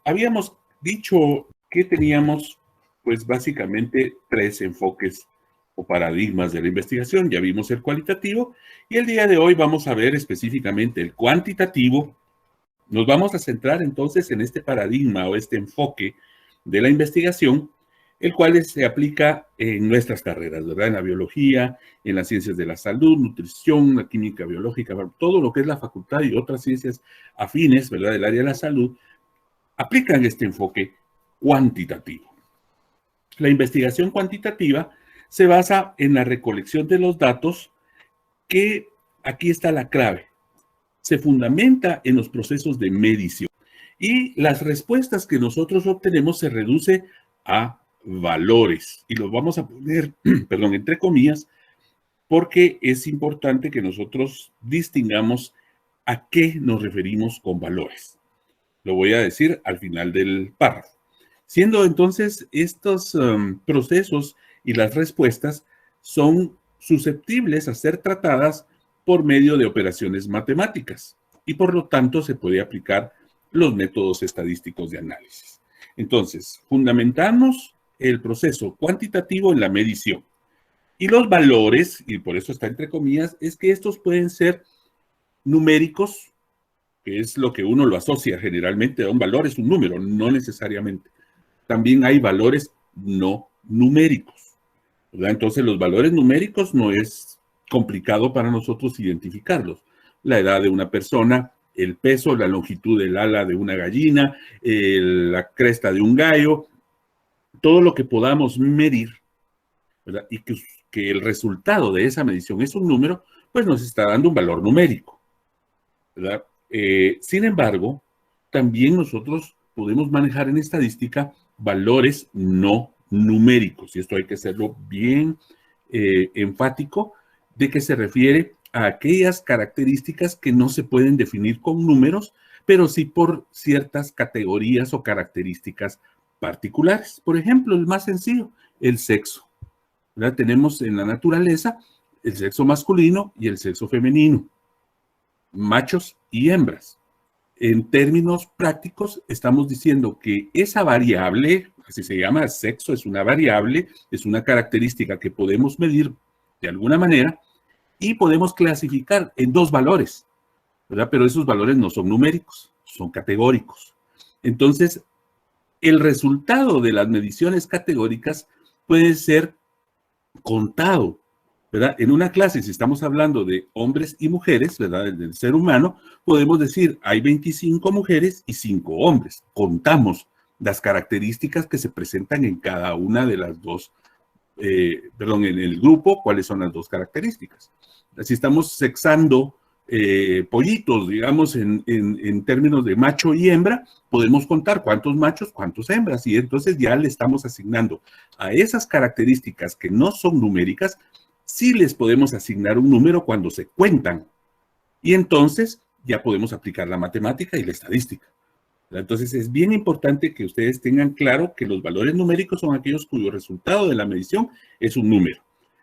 Habíamos dicho que teníamos, pues básicamente, tres enfoques o paradigmas de la investigación. Ya vimos el cualitativo y el día de hoy vamos a ver específicamente el cuantitativo. Nos vamos a centrar entonces en este paradigma o este enfoque de la investigación, el cual se aplica en nuestras carreras, ¿verdad? En la biología, en las ciencias de la salud, nutrición, la química biológica, todo lo que es la facultad y otras ciencias afines, ¿verdad? Del área de la salud, aplican este enfoque cuantitativo. La investigación cuantitativa se basa en la recolección de los datos que, aquí está la clave, se fundamenta en los procesos de medición y las respuestas que nosotros obtenemos se reduce a valores y los vamos a poner, perdón, entre comillas, porque es importante que nosotros distingamos a qué nos referimos con valores. Lo voy a decir al final del párrafo. Siendo entonces estos procesos y las respuestas son susceptibles a ser tratadas por medio de operaciones matemáticas y por lo tanto se puede aplicar los métodos estadísticos de análisis. Entonces, fundamentamos el proceso cuantitativo en la medición. Y los valores, y por eso está entre comillas, es que estos pueden ser numéricos, que es lo que uno lo asocia generalmente a un valor, es un número, no necesariamente. También hay valores no numéricos, ¿verdad? Entonces, los valores numéricos no es complicado para nosotros identificarlos. La edad de una persona, el peso, la longitud del ala de una gallina, la cresta de un gallo, todo lo que podamos medir, ¿verdad? Y que el resultado de esa medición es un número, pues nos está dando un valor numérico, ¿verdad? Sin embargo, también nosotros podemos manejar en estadística valores no numéricos, y esto hay que hacerlo bien enfático, de que se refiere a aquellas características que no se pueden definir con números, pero sí por ciertas categorías o características particulares. Por ejemplo, el más sencillo, el sexo, ¿verdad? Tenemos en la naturaleza el sexo masculino y el sexo femenino, machos y hembras. En términos prácticos, estamos diciendo que esa variable, así se llama, sexo, es una variable, es una característica que podemos medir de alguna manera y podemos clasificar en dos valores, ¿verdad? Pero esos valores no son numéricos, son categóricos. Entonces, el resultado de las mediciones categóricas puede ser contado, ¿verdad? En una clase, si estamos hablando de hombres y mujeres, ¿verdad? Del ser humano, podemos decir, hay 25 mujeres y 5 hombres. Contamos las características que se presentan en cada una de las dos, en el grupo, cuáles son las dos características. Si estamos sexando pollitos, digamos, en términos de macho y hembra, podemos contar cuántos machos, cuántas hembras, y entonces ya le estamos asignando a esas características que no son numéricas, sí les podemos asignar un número cuando se cuentan. Y entonces ya podemos aplicar la matemática y la estadística. Entonces es bien importante que ustedes tengan claro que los valores numéricos son aquellos cuyo resultado de la medición es un número.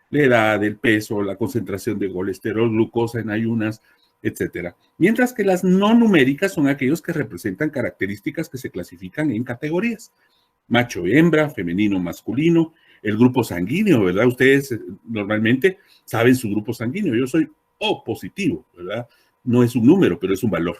La edad, el peso, la concentración de colesterol, glucosa en ayunas, etcétera. Mientras que las no numéricas son aquellos que representan características que se clasifican en categorías. Macho, hembra, femenino, masculino, el grupo sanguíneo, ¿verdad? Ustedes normalmente saben su grupo sanguíneo. Yo soy O positivo, ¿verdad? No es un número, pero es un valor.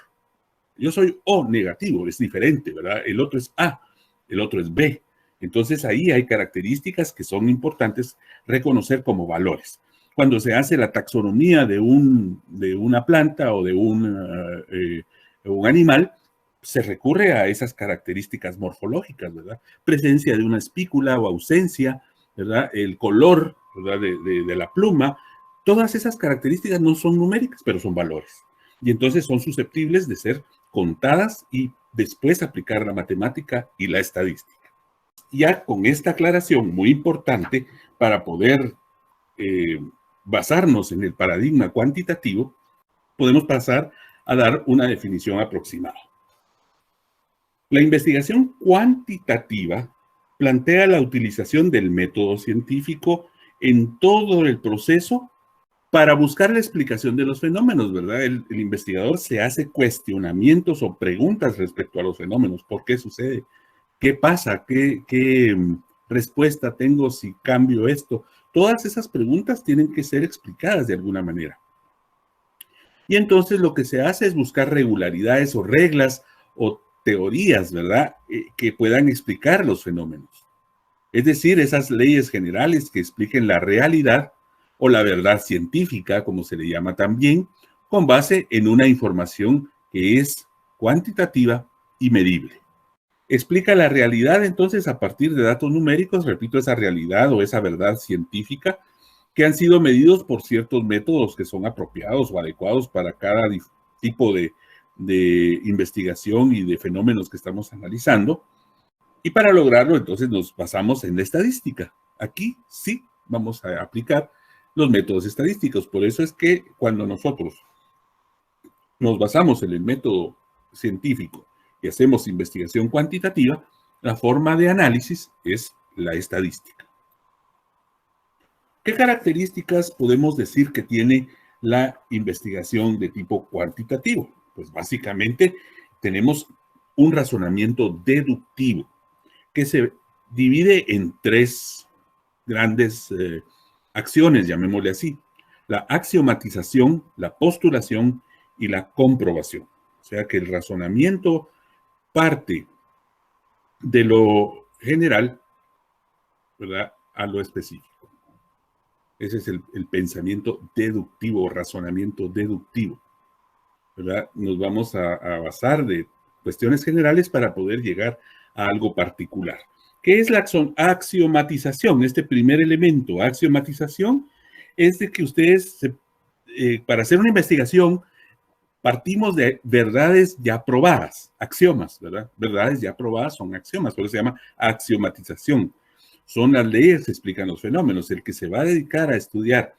Yo soy O negativo, es diferente, ¿verdad? El otro es A, el otro es B. Entonces ahí hay características que son importantes reconocer como valores. Cuando se hace la taxonomía de una planta o de un animal, se recurre a esas características morfológicas, ¿verdad? Presencia de una espícula o ausencia, ¿verdad? El color, ¿verdad? De la pluma. Todas esas características no son numéricas, pero son valores. Y entonces son susceptibles de ser contadas y después aplicar la matemática y la estadística. Ya con esta aclaración muy importante para poder basarnos en el paradigma cuantitativo, podemos pasar a dar una definición aproximada. La investigación cuantitativa plantea la utilización del método científico en todo el proceso para buscar la explicación de los fenómenos, ¿verdad? El investigador se hace cuestionamientos o preguntas respecto a los fenómenos. ¿Por qué sucede? ¿Qué pasa? ¿Qué respuesta tengo si cambio esto? Todas esas preguntas tienen que ser explicadas de alguna manera. Y entonces lo que se hace es buscar regularidades o reglas o teorías, ¿verdad? Que puedan explicar los fenómenos. Es decir, esas leyes generales que expliquen la realidad o la verdad científica, como se le llama también, con base en una información que es cuantitativa y medible. Explica la realidad entonces a partir de datos numéricos, repito, esa realidad o esa verdad científica que han sido medidos por ciertos métodos que son apropiados o adecuados para cada tipo de investigación y de fenómenos que estamos analizando. Y para lograrlo, entonces, nos basamos en la estadística. Aquí sí vamos a aplicar los métodos estadísticos. Por eso es que cuando nosotros nos basamos en el método científico y hacemos investigación cuantitativa, la forma de análisis es la estadística. ¿Qué características podemos decir que tiene la investigación de tipo cuantitativo? Pues básicamente tenemos un razonamiento deductivo que se divide en tres grandes acciones, llamémosle así: la axiomatización, la postulación y la comprobación. O sea que el razonamiento parte de lo general, ¿verdad?, a lo específico. Ese es el pensamiento deductivo o razonamiento deductivo, ¿verdad? Nos vamos a basar de cuestiones generales para poder llegar a algo particular. ¿Qué es la axiomatización? Este primer elemento, axiomatización, es de que ustedes, para hacer una investigación, partimos de verdades ya probadas, axiomas, ¿verdad? Verdades ya probadas son axiomas, por eso se llama axiomatización. Son las leyes que explican los fenómenos. El que se va a dedicar a estudiar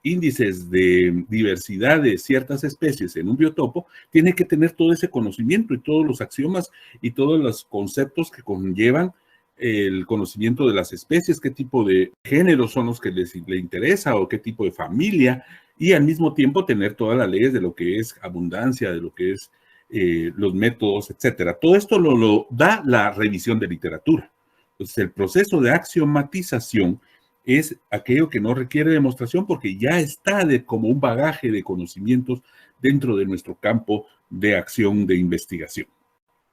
índices de diversidad de ciertas especies en un biotopo, tiene que tener todo ese conocimiento y todos los axiomas y todos los conceptos que conllevan el conocimiento de las especies, qué tipo de géneros son los que le interesa o qué tipo de familia, y al mismo tiempo tener todas las leyes de lo que es abundancia, de lo que es los métodos, etcétera. Todo esto lo da la revisión de literatura. Entonces, el proceso de axiomatización es aquello que no requiere demostración porque ya está como un bagaje de conocimientos dentro de nuestro campo de acción de investigación.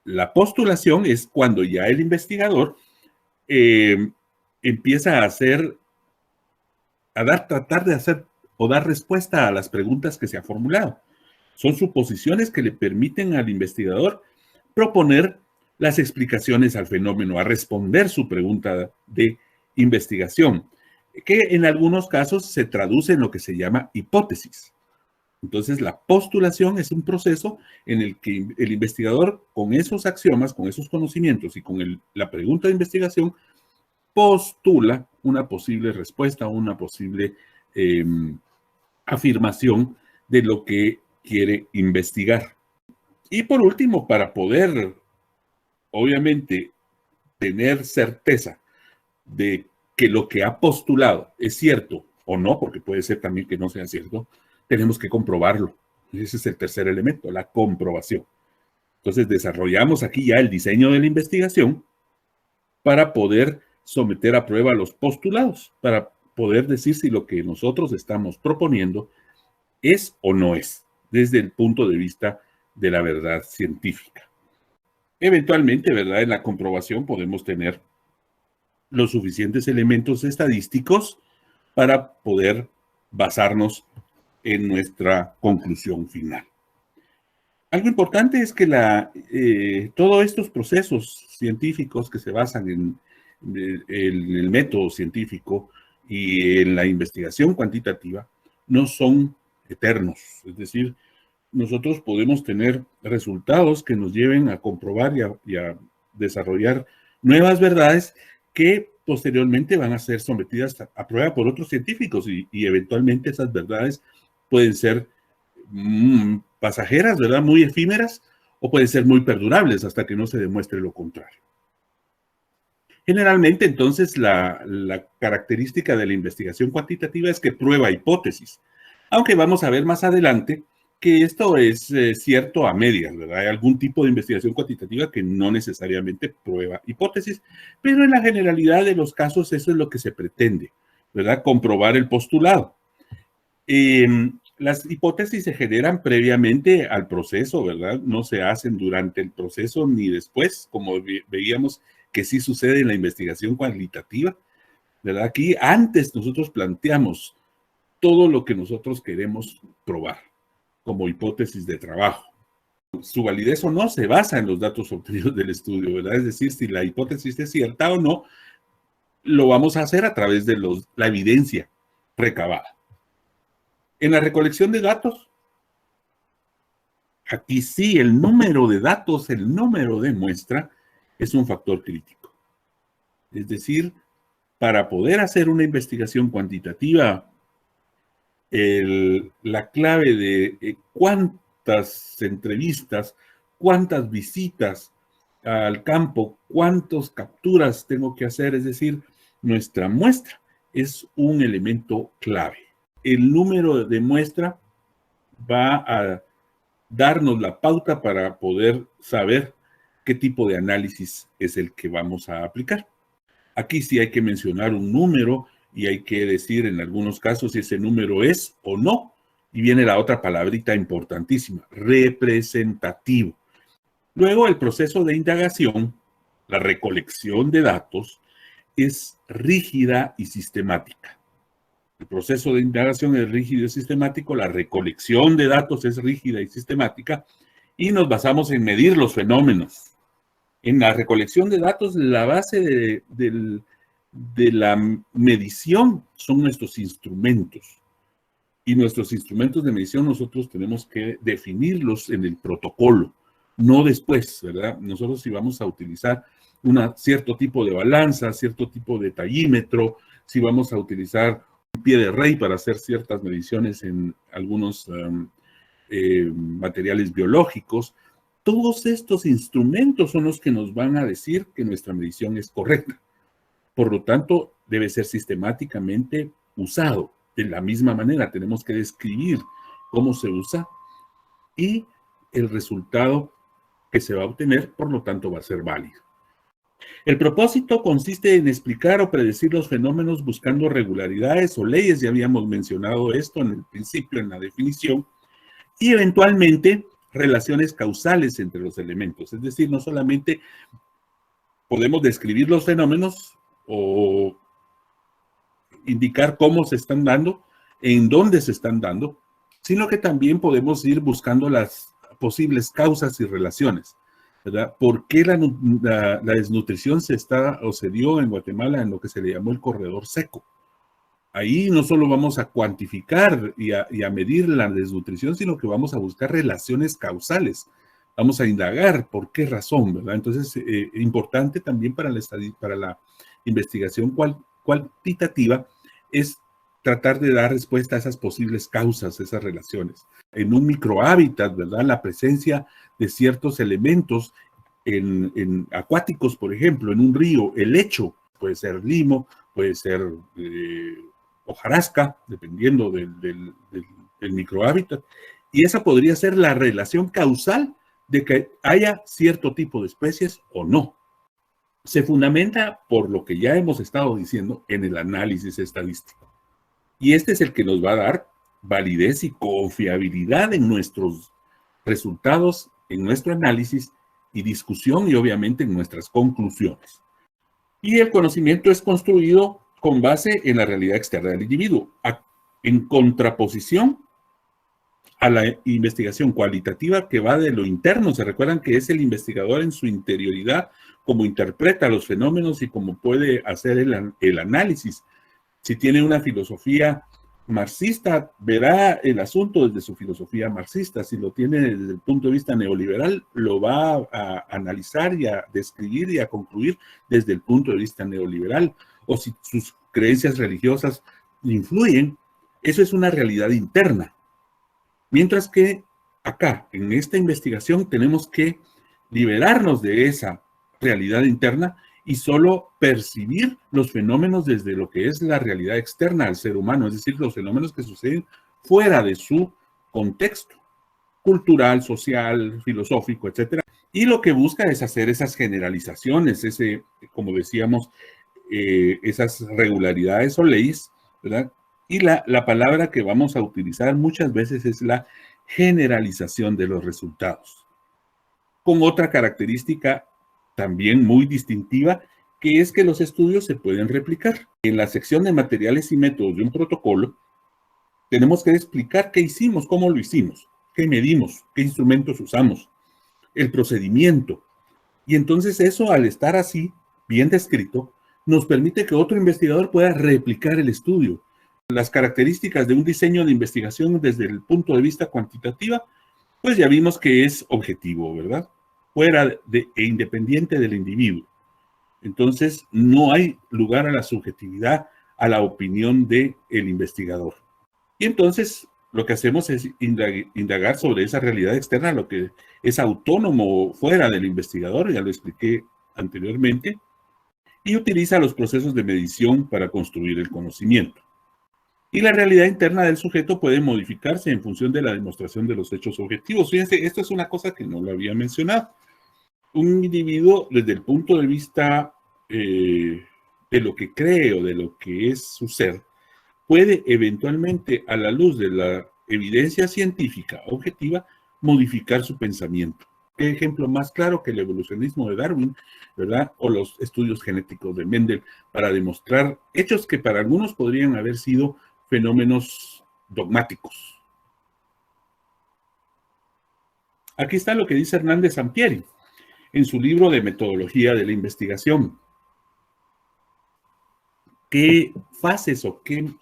La postulación es cuando ya el investigador empieza tratar de hacer o dar respuesta a las preguntas que se ha formulado. Son suposiciones que le permiten al investigador proponer las explicaciones al fenómeno, a responder su pregunta de investigación, que en algunos casos se traduce en lo que se llama hipótesis. Entonces, la postulación es un proceso en el que el investigador, con esos axiomas, con esos conocimientos y con la pregunta de investigación, postula una posible respuesta, una posible afirmación de lo que quiere investigar. Y por último, para poder, obviamente, tener certeza de que lo que ha postulado es cierto o no, porque puede ser también que no sea cierto, tenemos que comprobarlo. Ese es el tercer elemento, la comprobación. Entonces, desarrollamos aquí ya el diseño de la investigación para poder someter a prueba los postulados, para poder decir si lo que nosotros estamos proponiendo es o no es, desde el punto de vista de la verdad científica. Eventualmente, ¿verdad?, en la comprobación podemos tener los suficientes elementos estadísticos para poder basarnos en nuestra conclusión final. Algo importante es que todos estos procesos científicos que se basan en el método científico y en la investigación cuantitativa no son eternos. Es decir, nosotros podemos tener resultados que nos lleven a comprobar y a desarrollar nuevas verdades que posteriormente van a ser sometidas a prueba por otros científicos y eventualmente esas verdades pueden ser pasajeras, ¿verdad?, muy efímeras, o pueden ser muy perdurables hasta que no se demuestre lo contrario. Generalmente, entonces, la característica de la investigación cuantitativa es que prueba hipótesis, aunque vamos a ver más adelante que esto es cierto a medias, ¿verdad? Hay algún tipo de investigación cuantitativa que no necesariamente prueba hipótesis, pero en la generalidad de los casos eso es lo que se pretende, ¿verdad? Comprobar el postulado. Las hipótesis se generan previamente al proceso, ¿verdad? No se hacen durante el proceso ni después, como veíamos que sí sucede en la investigación cualitativa, ¿verdad? Aquí antes nosotros planteamos todo lo que nosotros queremos probar como hipótesis de trabajo. Su validez o no se basa en los datos obtenidos del estudio, ¿verdad? Es decir, si la hipótesis es cierta o no, lo vamos a hacer a través de la evidencia recabada. En la recolección de datos, aquí sí, el número de datos, el número de muestra, es un factor crítico. Es decir, para poder hacer una investigación cuantitativa, la clave de cuántas entrevistas, cuántas visitas al campo, cuántas capturas tengo que hacer, es decir, nuestra muestra es un elemento clave. El número de muestra va a darnos la pauta para poder saber qué tipo de análisis es el que vamos a aplicar. Aquí sí hay que mencionar un número y hay que decir en algunos casos si ese número es o no. Y viene la otra palabrita importantísima, representativo. Luego el proceso de indagación, la recolección de datos, es rígida y sistemática. El proceso de indagación es rígido y sistemático, la recolección de datos es rígida y sistemática, y nos basamos en medir los fenómenos. En la recolección de datos, la base de la medición son nuestros instrumentos. Y nuestros instrumentos de medición nosotros tenemos que definirlos en el protocolo, no después, ¿verdad? Nosotros si vamos a utilizar cierto tipo de balanza, cierto tipo de tallímetro, si vamos a utilizar un pie de rey para hacer ciertas mediciones en algunos materiales biológicos, todos estos instrumentos son los que nos van a decir que nuestra medición es correcta. Por lo tanto, debe ser sistemáticamente usado. De la misma manera, tenemos que describir cómo se usa y el resultado que se va a obtener, por lo tanto, va a ser válido. El propósito consiste en explicar o predecir los fenómenos buscando regularidades o leyes, ya habíamos mencionado esto en el principio, en la definición, y eventualmente relaciones causales entre los elementos. Es decir, no solamente podemos describir los fenómenos o indicar cómo se están dando, en dónde se están dando, sino que también podemos ir buscando las posibles causas y relaciones, ¿verdad? ¿Por qué la desnutrición se dio en Guatemala en lo que se le llamó el corredor seco? Ahí no solo vamos a cuantificar y a medir la desnutrición, sino que vamos a buscar relaciones causales. Vamos a indagar por qué razón, ¿verdad? Entonces, importante también para la investigación cuantitativa es tratar de dar respuesta a esas posibles causas, esas relaciones. En un microhábitat, ¿verdad? La presencia de ciertos elementos acuáticos, por ejemplo, en un río, el lecho, puede ser limo, puede ser hojarasca, dependiendo del microhábitat, y esa podría ser la relación causal de que haya cierto tipo de especies o no. Se fundamenta, por lo que ya hemos estado diciendo, en el análisis estadístico. Y este es el que nos va a dar validez y confiabilidad en nuestros resultados, en nuestro análisis y discusión y obviamente en nuestras conclusiones. Y el conocimiento es construido con base en la realidad externa del individuo, en contraposición a la investigación cualitativa que va de lo interno. Se recuerdan que es el investigador en su interioridad, cómo interpreta los fenómenos y cómo puede hacer el análisis. Si tiene una filosofía marxista, verá el asunto desde su filosofía marxista. Si lo tiene desde el punto de vista neoliberal, lo va a analizar y a describir y a concluir desde el punto de vista neoliberal. O si sus creencias religiosas influyen, eso es una realidad interna. Mientras que acá, en esta investigación, tenemos que liberarnos de esa realidad interna y solo percibir los fenómenos desde lo que es la realidad externa al ser humano, es decir, los fenómenos que suceden fuera de su contexto cultural, social, filosófico, etcétera. Y lo que busca es hacer esas generalizaciones, como decíamos, esas regularidades o leyes, ¿verdad? Y la palabra que vamos a utilizar muchas veces es la generalización de los resultados, con otra característica también muy distintiva, que es que los estudios se pueden replicar. En la sección de materiales y métodos de un protocolo, tenemos que explicar qué hicimos, cómo lo hicimos, qué medimos, qué instrumentos usamos, el procedimiento. Y entonces eso, al estar así, bien descrito, nos permite que otro investigador pueda replicar el estudio. Las características de un diseño de investigación desde el punto de vista cuantitativo, pues ya vimos que es objetivo, ¿verdad? Fuera e independiente del individuo. Entonces, no hay lugar a la subjetividad, a la opinión del investigador. Y entonces, lo que hacemos es indagar sobre esa realidad externa, lo que es autónomo fuera del investigador, ya lo expliqué anteriormente, y utiliza los procesos de medición para construir el conocimiento. Y la realidad interna del sujeto puede modificarse en función de la demostración de los hechos objetivos. Fíjense, esto es una cosa que no lo había mencionado. Un individuo, desde el punto de vista de lo que cree o de lo que es su ser, puede eventualmente, a la luz de la evidencia científica objetiva, modificar su pensamiento. ¿Qué ejemplo más claro que el evolucionismo de Darwin, ¿verdad? O los estudios genéticos de Mendel para demostrar hechos que para algunos podrían haber sido fenómenos dogmáticos. Aquí está lo que dice Hernández Sampieri en su libro de metodología de la investigación. ¿Qué fases o qué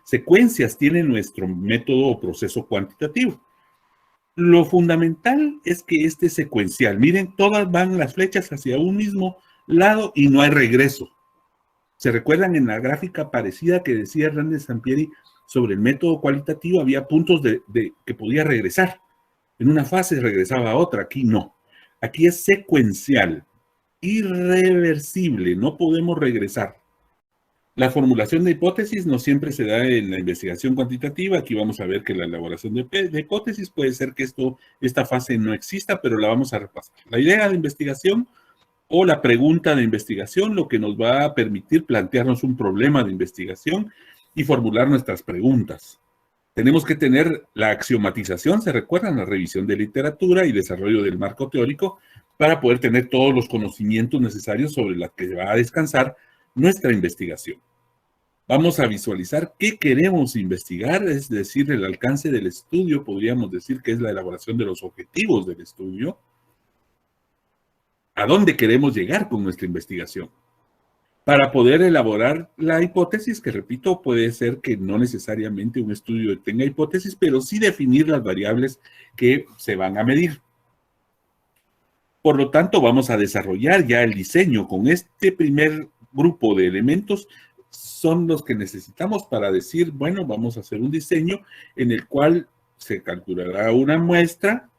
secuencias tiene nuestro método o proceso cuantitativo? Lo fundamental es que este es secuencial. Miren, todas van las flechas hacia un mismo lado y no hay regreso. ¿Se recuerdan en la gráfica parecida que decía Hernández Sampieri sobre el método cualitativo? Había puntos que podía regresar. En una fase regresaba a otra, aquí no. Aquí es secuencial, irreversible, no podemos regresar. La formulación de hipótesis no siempre se da en la investigación cuantitativa. Aquí vamos a ver que la elaboración de hipótesis puede ser que esta fase no exista, pero la vamos a repasar. La idea de investigación o la pregunta de investigación, lo que nos va a permitir plantearnos un problema de investigación y formular nuestras preguntas. Tenemos que tener la axiomatización, ¿se recuerdan? La revisión de literatura y desarrollo del marco teórico para poder tener todos los conocimientos necesarios sobre los que va a descansar nuestra investigación. Vamos a visualizar qué queremos investigar, es decir, el alcance del estudio, podríamos decir que es la elaboración de los objetivos del estudio. ¿A dónde queremos llegar con nuestra investigación? Para poder elaborar la hipótesis, que repito, puede ser que no necesariamente un estudio tenga hipótesis, pero sí definir las variables que se van a medir. Por lo tanto, vamos a desarrollar ya el diseño con este primer grupo de elementos. Son los que necesitamos para decir, bueno, vamos a hacer un diseño en el cual se calculará una muestra.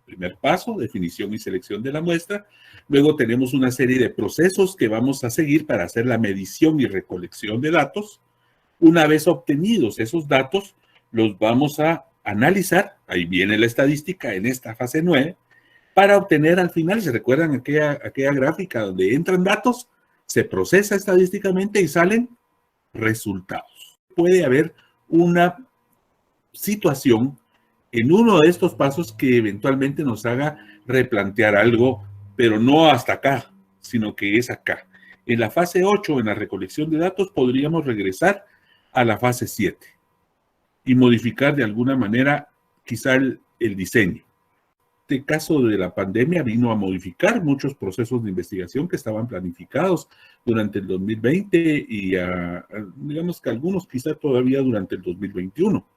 Primer paso, definición y selección de la muestra. Luego tenemos una serie de procesos que vamos a seguir para hacer la medición y recolección de datos. Una vez obtenidos esos datos, los vamos a analizar. Ahí viene la estadística en esta fase 9, para obtener al final, ¿se recuerdan aquella gráfica donde entran datos? Se procesa estadísticamente y salen resultados. Puede haber una situación en uno de estos pasos que eventualmente nos haga replantear algo, pero no hasta acá, sino que es acá. En la fase 8, en la recolección de datos, podríamos regresar a la fase 7 y modificar de alguna manera quizá el diseño. Este caso de la pandemia vino a modificar muchos procesos de investigación que estaban planificados durante el 2020 y digamos que algunos quizá todavía durante el 2021.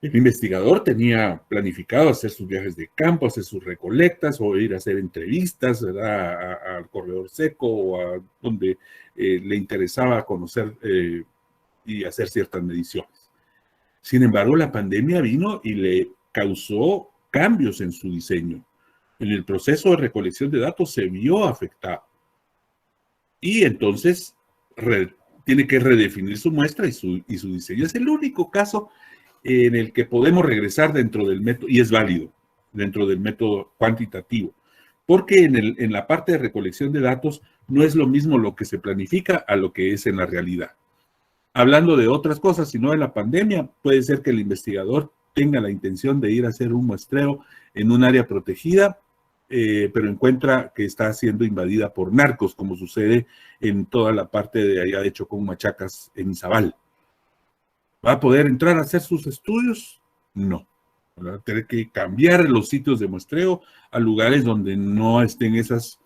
El investigador tenía planificado hacer sus viajes de campo, hacer sus recolectas o ir a hacer entrevistas, ¿verdad? Al corredor seco o a donde le interesaba conocer y hacer ciertas mediciones. Sin embargo, la pandemia vino y le causó cambios en su diseño. En el proceso de recolección de datos se vio afectado. y entonces tiene que redefinir su muestra y su diseño. Es el único caso en el que podemos regresar dentro del método, y es válido, dentro del método cuantitativo, porque en la parte de recolección de datos no es lo mismo lo que se planifica a lo que es en la realidad. Hablando de otras cosas, sino de la pandemia, puede ser que el investigador tenga la intención de ir a hacer un muestreo en un área protegida, pero encuentra que está siendo invadida por narcos, como sucede en toda la parte de allá de Chocón, Machacas, en Izabal. ¿Va a poder entrar a hacer sus estudios? No. Va a tener que cambiar los sitios de muestreo a lugares donde no estén esas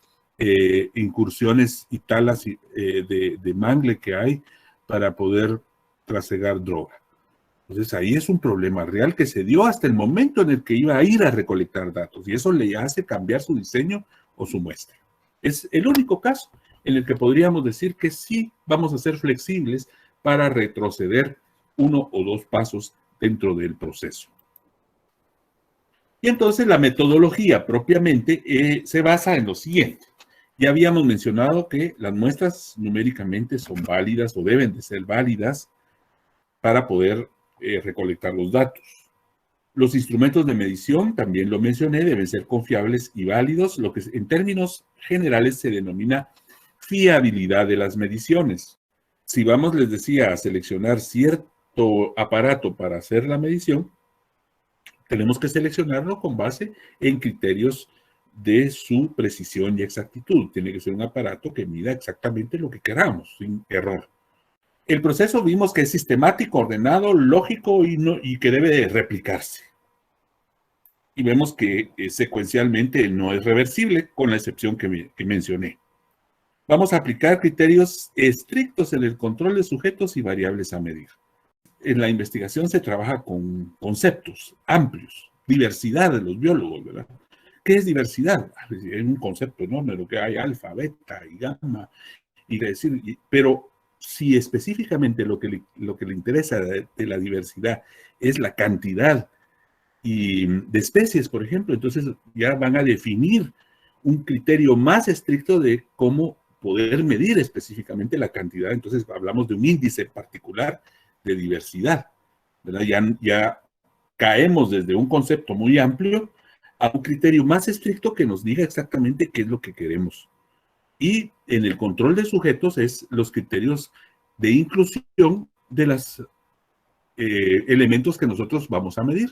incursiones y talas de mangle que hay para poder trasegar droga. Entonces ahí es un problema real que se dio hasta el momento en el que iba a ir a recolectar datos y eso le hace cambiar su diseño o su muestra. Es el único caso en el que podríamos decir que sí vamos a ser flexibles para retroceder 1 o 2 pasos dentro del proceso. Y entonces la metodología propiamente se basa en lo siguiente. Ya habíamos mencionado que las muestras numéricamente son válidas o deben de ser válidas para poder recolectar los datos. Los instrumentos de medición, también lo mencioné, deben ser confiables y válidos, lo que en términos generales se denomina fiabilidad de las mediciones. Si vamos, les decía, a seleccionar cierto aparato para hacer la medición, tenemos que seleccionarlo con base en criterios de su precisión y exactitud. Tiene que ser un aparato que mida exactamente lo que queramos, sin error. El proceso vimos que es sistemático, ordenado, lógico y que debe de replicarse. Y vemos que secuencialmente no es reversible, con la excepción que mencioné. Vamos a aplicar criterios estrictos en el control de sujetos y variables a medir. En la investigación se trabaja con conceptos amplios, diversidad de los biólogos, ¿verdad? ¿Qué es diversidad? Es un concepto enorme, lo que hay alfa, beta y gamma, pero si específicamente lo que le interesa de la diversidad es la cantidad de especies, por ejemplo, entonces ya van a definir un criterio más estricto de cómo poder medir específicamente la cantidad. Entonces hablamos de un índice particular de diversidad, ¿verdad? Ya caemos desde un concepto muy amplio a un criterio más estricto que nos diga exactamente qué es lo que queremos. Y en el control de sujetos es los criterios de inclusión de los elementos que nosotros vamos a medir,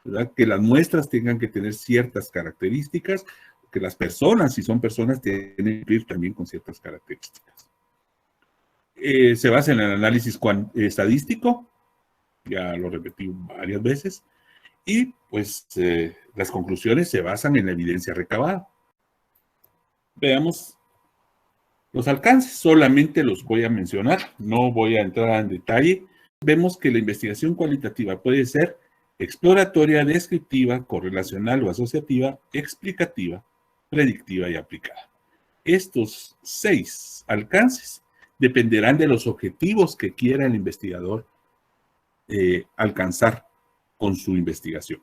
¿verdad? Que las muestras tengan que tener ciertas características, que las personas, si son personas, tienen que cumplir también con ciertas características. Se basa en el análisis estadístico, ya lo repetí varias veces, y pues las conclusiones se basan en la evidencia recabada. Veamos los alcances, solamente los voy a mencionar, no voy a entrar en detalle. Vemos que la investigación cualitativa puede ser exploratoria, descriptiva, correlacional o asociativa, explicativa, predictiva y aplicada. Estos 6 alcances dependerán de los objetivos que quiera el investigador alcanzar con su investigación.